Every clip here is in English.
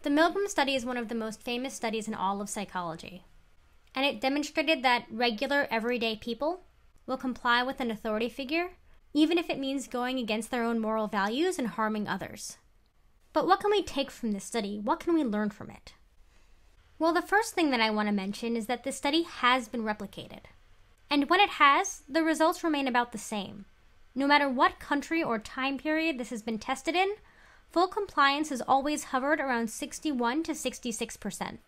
The Milgram study is one of the most famous studies in all of psychology, and it demonstrated that regular, everyday people will comply with an authority figure, even if it means going against their own moral values and harming others. But what can we take from this study? What can we learn from it? Well, the first thing that I want to mention is that this study has been replicated. And when it has, the results remain about the same. No matter what country or time period this has been tested in, full compliance has always hovered around 61 to 66%.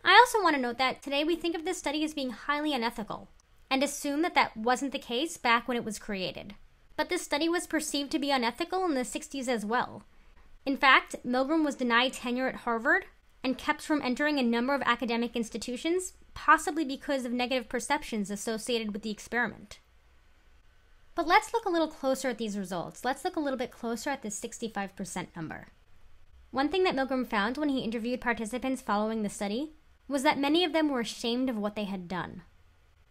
I also want to note that today we think of this study as being highly unethical, and assume that that wasn't the case back when it was created. But this study was perceived to be unethical in the 60s as well. In fact, Milgram was denied tenure at Harvard and kept from entering a number of academic institutions, possibly because of negative perceptions associated with the experiment. But let's look a little closer at these results. Let's look a little bit closer at this 65% number. One thing that Milgram found when he interviewed participants following the study was that many of them were ashamed of what they had done.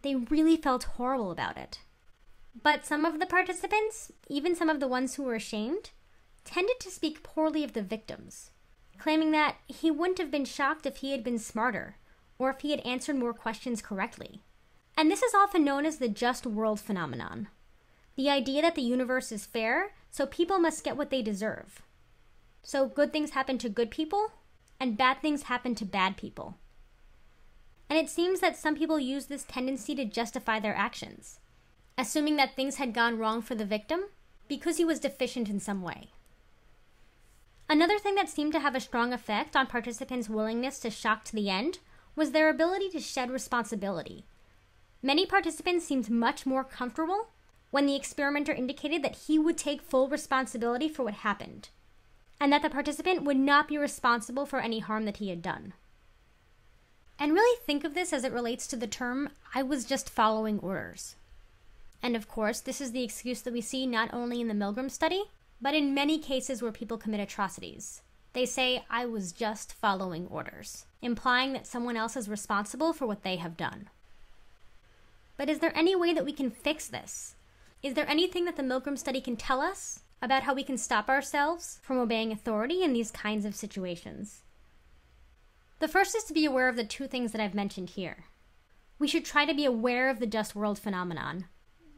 They really felt horrible about it. But some of the participants, even some of the ones who were ashamed, tended to speak poorly of the victims, claiming that he wouldn't have been shocked if he had been smarter, or if he had answered more questions correctly. And this is often known as the just world phenomenon. The idea that the universe is fair, so people must get what they deserve. So good things happen to good people, and bad things happen to bad people. And it seems that some people use this tendency to justify their actions, assuming that things had gone wrong for the victim because he was deficient in some way. Another thing that seemed to have a strong effect on participants' willingness to shock to the end was their ability to shed responsibility. Many participants seemed much more comfortable when the experimenter indicated that he would take full responsibility for what happened, and that the participant would not be responsible for any harm that he had done. And really think of this as it relates to the term, "I was just following orders." And of course, this is the excuse that we see not only in the Milgram study, but in many cases where people commit atrocities. They say, "I was just following orders," implying that someone else is responsible for what they have done. But is there any way that we can fix this? Is there anything that the Milgram study can tell us about how we can stop ourselves from obeying authority in these kinds of situations? The first is to be aware of the two things that I've mentioned here. We should try to be aware of the just world phenomenon.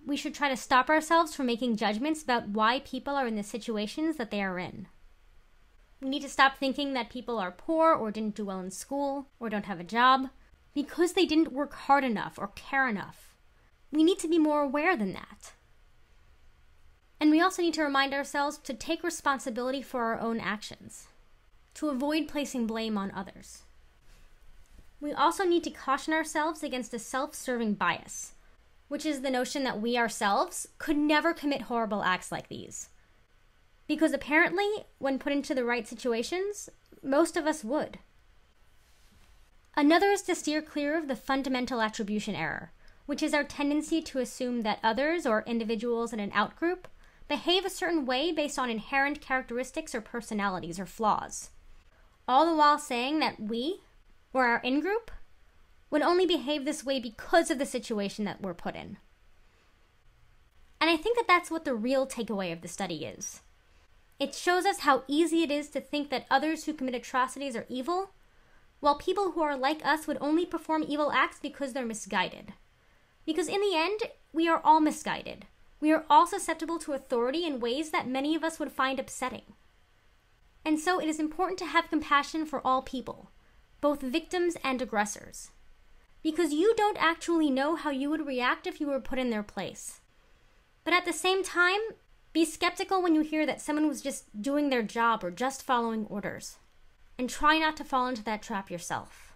We should try to stop ourselves from making judgments about why people are in the situations that they are in. We need to stop thinking that people are poor or didn't do well in school or don't have a job because they didn't work hard enough or care enough. We need to be more aware than that. And we also need to remind ourselves to take responsibility for our own actions, to avoid placing blame on others. We also need to caution ourselves against a self-serving bias, which is the notion that we ourselves could never commit horrible acts like these. Because apparently, when put into the right situations, most of us would. Another is to steer clear of the fundamental attribution error, which is our tendency to assume that others or individuals in an outgroup behave a certain way based on inherent characteristics or personalities or flaws, all the while saying that we, or our in-group, would only behave this way because of the situation that we're put in. And I think that that's what the real takeaway of the study is. It shows us how easy it is to think that others who commit atrocities are evil, while people who are like us would only perform evil acts because they're misguided. Because in the end, we are all misguided. We are all susceptible to authority in ways that many of us would find upsetting. And so it is important to have compassion for all people, both victims and aggressors. Because you don't actually know how you would react if you were put in their place. But at the same time, be skeptical when you hear that someone was just doing their job or just following orders. And try not to fall into that trap yourself.